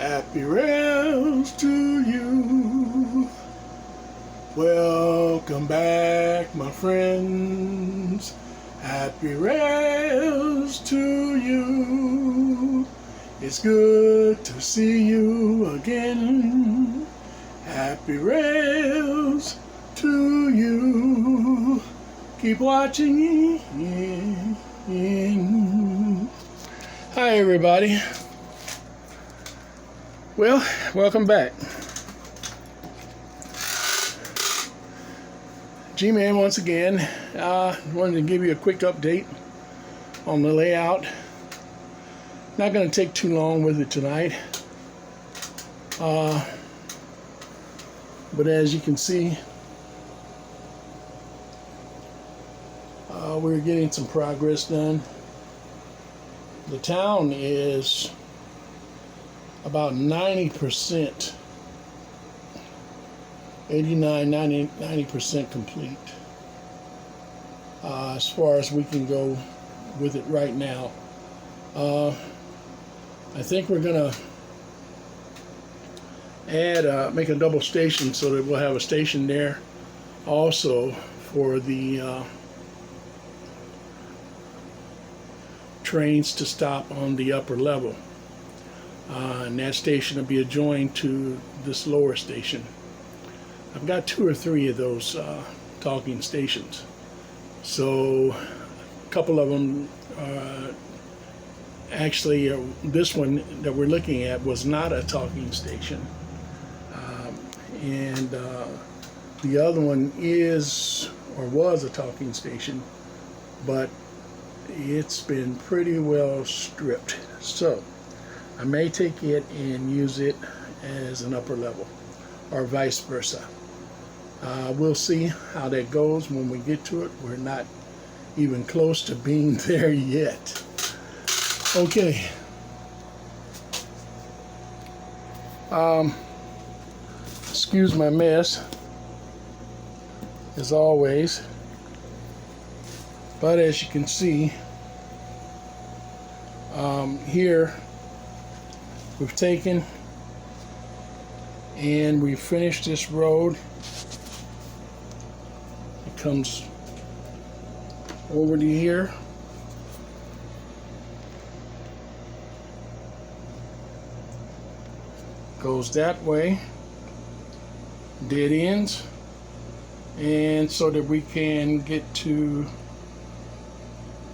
Happy rails to you. Welcome back, my friends. Happy rails to you. It's good to see you again. Happy rails to you. Keep watching. Hi, everybody. Well, welcome back. G-Man once again. Wanted to give you a quick update on the layout. Not going to take too long with it tonight. But as you can see, we're getting some progress done. The town is about 90%, 90% complete, as far as we can go with it right now. I think we're gonna add, make a double station so that we'll have a station there also for the trains to stop on the upper level. And that station will be adjoined to this lower station. I've got 2 or 3 of those talking stations. So a couple of them, actually this one that we're looking at was not a talking station. And the other one is, or was, a talking station, but it's been pretty well stripped. So I may take it and use it as an upper level, or vice versa. We'll see how that goes when we get to it. We're not even close to being there yet. Okay. Excuse my mess, as always. But as you can see, here we've taken and we finished this road. It comes over to here. Goes that way. Dead ends. And so that we can get to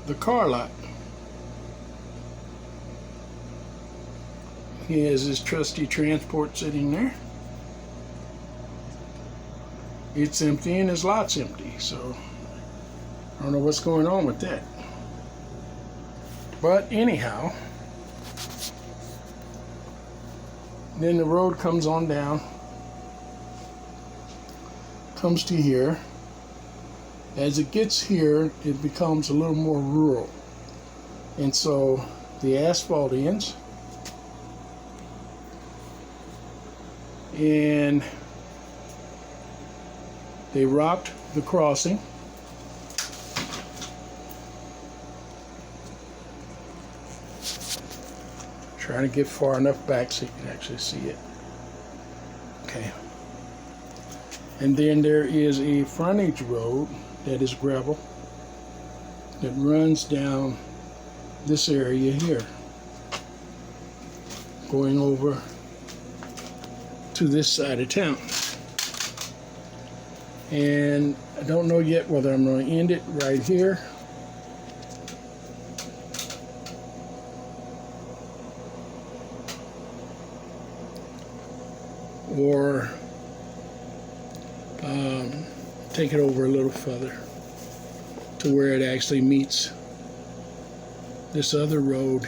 the car lot. He has his trusty transport sitting there. It's empty and his lot's empty, so I don't know what's going on with that. But anyhow, then the road comes on down, comes to here. As it gets here, it becomes a little more rural. And so the asphalt ends. And they rocked the crossing. Trying to get far enough back so you can actually see it. Okay. And then there is a frontage road that is gravel that runs down this area here, going over to this side of town. And I don't know yet whether I'm going to end it right here or take it over a little further to where it actually meets this other road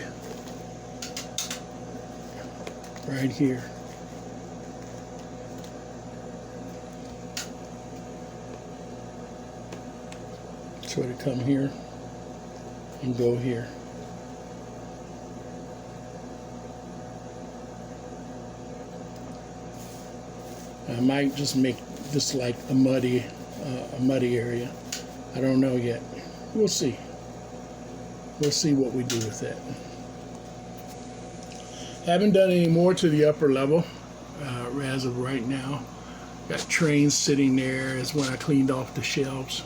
right here. So to come here and go here. I might just make this like a muddy area. I don't know yet. We'll see. We'll see what we do with that. Haven't done any more to the upper level as of right now. Got trains sitting there is when I cleaned off the shelves.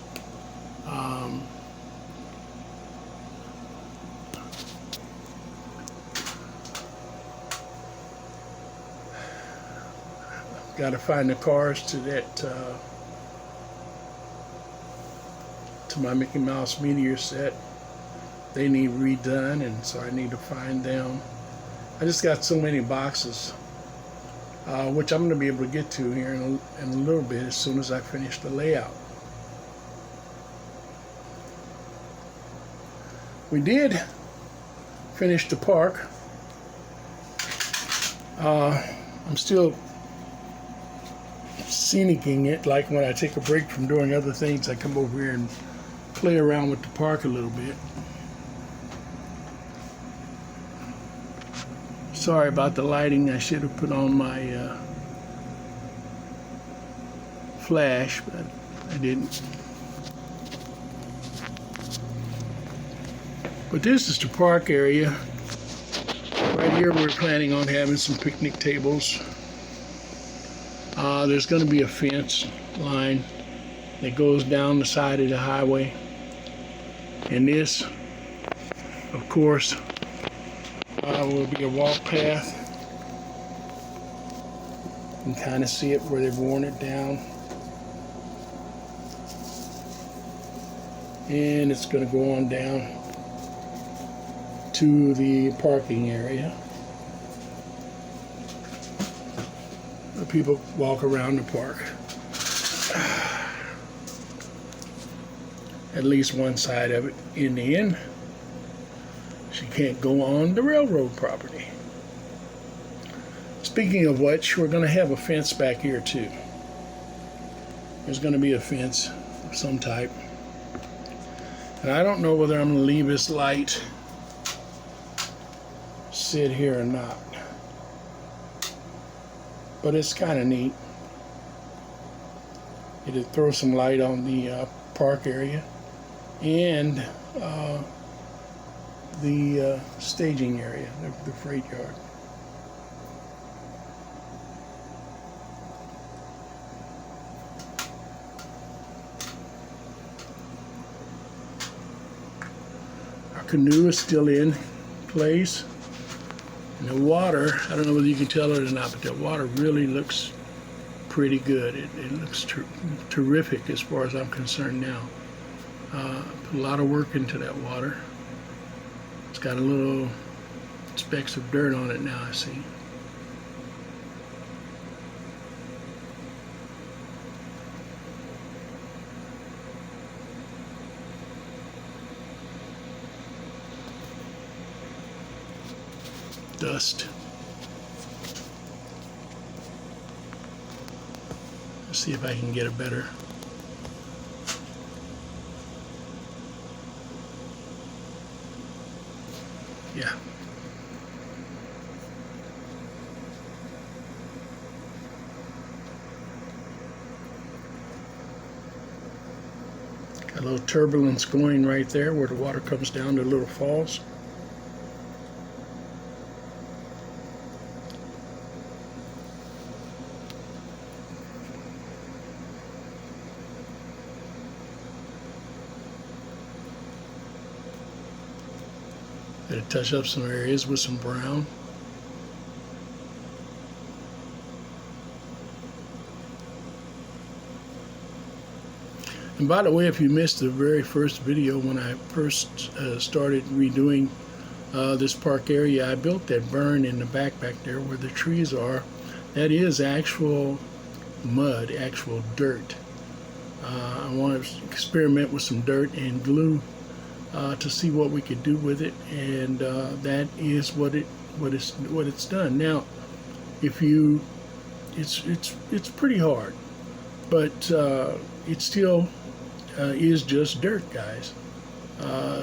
Got to find the cars to that to my Mickey Mouse Meteor set. They need redone, and so I need to find them. I just got so many boxes, which I'm going to be able to get to here in a little bit as soon as I finish the layout. We did finish the park. I'm still scenicking it, like when I take a break from doing other things, I come over here and play around with the park a little bit. Sorry about the lighting. I should have put on my flash, but I didn't. But this is the park area. Right here we're planning on having some picnic tables. There's going to be a fence line that goes down the side of the highway. And this, of course, will be a walk path. You can kind of see it where they've worn it down. And it's going to go on down to the parking area. Where people walk around the park. At least one side of it in the end. She can't go on the railroad property. Speaking of which, we're going to have a fence back here too. There's going to be a fence of some type. And I don't know whether I'm going to leave this light sit here or not. But it's kind of neat. It'll throw some light on the park area and the staging area, the freight yard. Our canoe is still in place. And the water, I don't know whether you can tell it or not, but the water really looks pretty good. It looks terrific as far as I'm concerned now. Put a lot of work into that water. It's got a little specks of dirt on it now, I see. Dust. Let's see if I can get it better. Yeah. Got a little turbulence going right there where the water comes down to little falls. Got to touch up some areas with some brown. And by the way, if you missed the very first video when I first started redoing this park area, I built that burn in the back there where the trees are. That is actual mud, actual dirt. I want to experiment with some dirt and glue to see what we could do with it, and that is what it's done. Now, if you, it's pretty hard, but it still is just dirt, guys.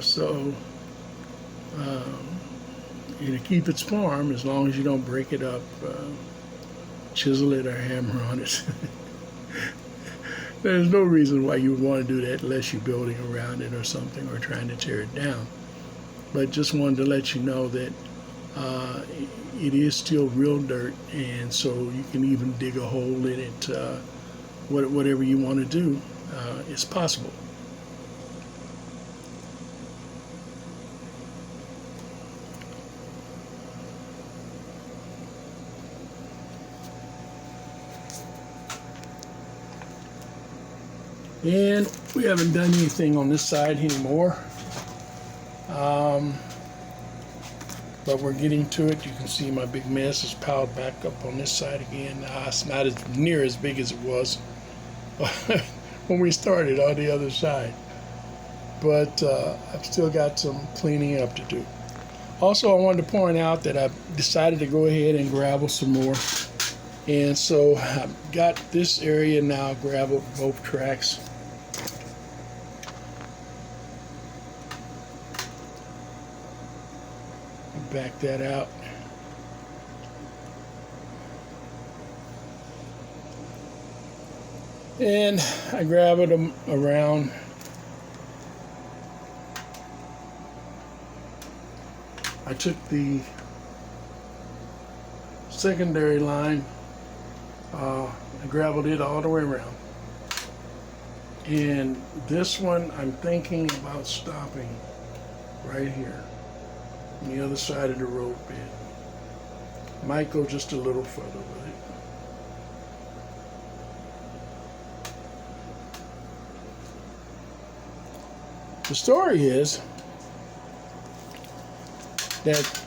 So it'll keep its form as long as you don't break it up, chisel it, or hammer on it. There's no reason why you would want to do that unless you're building around it or something, or trying to tear it down. But just wanted to let you know that it is still real dirt, and so you can even dig a hole in it. Whatever you want to do is possible. And we haven't done anything on this side anymore. But we're getting to it. You can see my big mess is piled back up on this side again. It's not as near as big as it was when we started on the other side. But I've still got some cleaning up to do. Also, I wanted to point out that I've decided to go ahead and gravel some more. And so I've got this area now graveled, both tracks. Back that out. And I gravelled them around. I took the secondary line, I gravelled it all the way around. And this one I'm thinking about stopping right here on the other side of the road bed. Might go just a little further with it. The story is that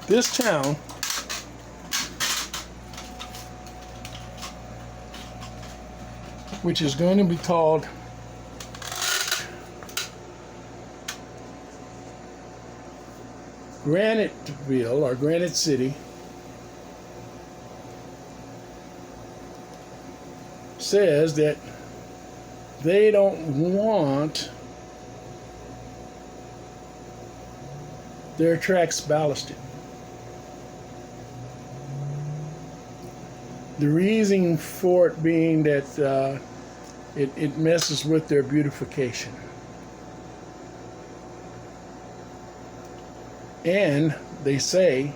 this town which is going to be called Graniteville or Granite City, says that they don't want their tracks ballasted. The reason for it being that it messes with their beautification. And they say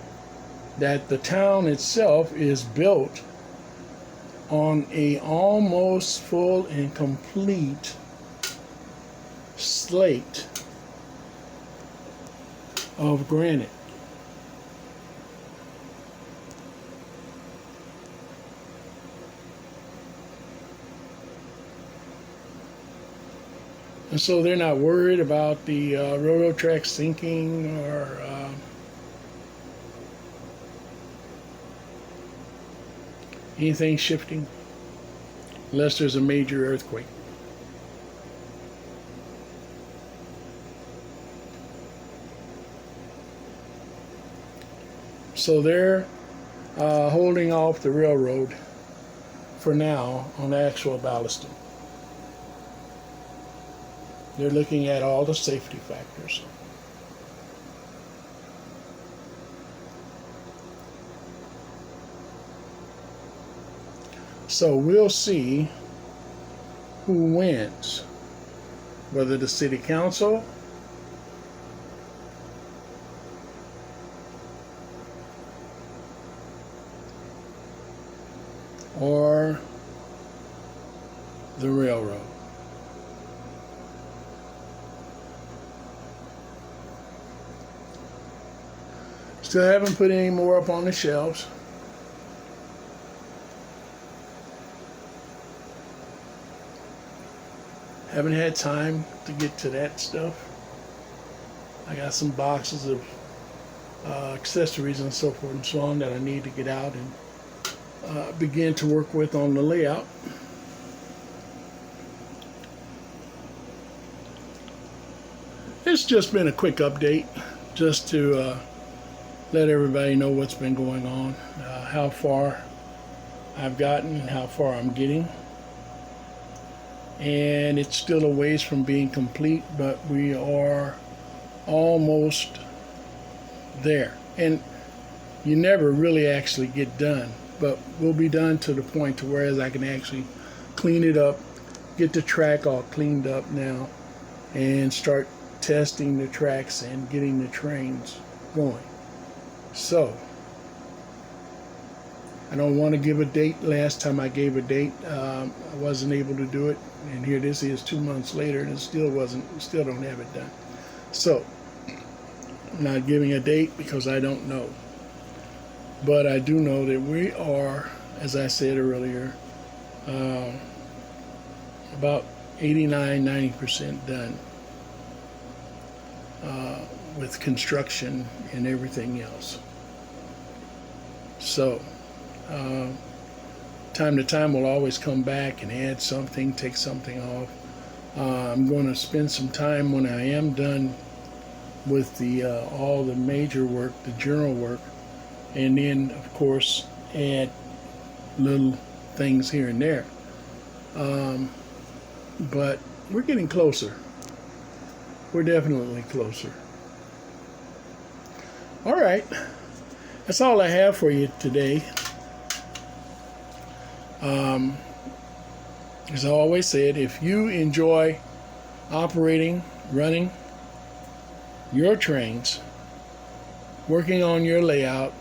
that the town itself is built on a almost full and complete slate of granite. And so they're not worried about the railroad tracks sinking or anything shifting unless there's a major earthquake. So they're holding off the railroad for now on actual ballasting. They're looking at all the safety factors. So we'll see who wins, whether the city council or the railroad. Still haven't put any more up on the shelves. Haven't had time to get to that stuff. I got some boxes of accessories and so forth and so on that I need to get out and begin to work with on the layout. It's just been a quick update just to let everybody know what's been going on, how far I've gotten and how far I'm getting. And it's still a ways from being complete, but we are almost there. And you never really actually get done, but we'll be done to the point to where I can actually clean it up, get the track all cleaned up now, and start testing the tracks and getting the trains going. So I don't want to give a date. Last time I gave a date, I wasn't able to do it, and here this is 2 months later, and it still don't have it done. So I'm not giving a date because I don't know, but I do know that we are, as I said earlier, about 89-90% done with construction and everything else. So time to time we'll always come back and add something, take something off. I'm going to spend some time when I am done with the all the major work, the general work, and then of course add little things here and there. But we're getting closer. We're definitely closer. All right, that's all I have for you today. As I always said, if you enjoy operating, running your trains, working on your layout,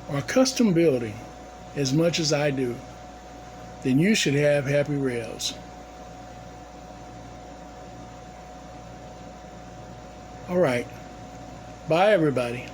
or custom building as much as I do, then you should have happy rails. All right. Bye, everybody.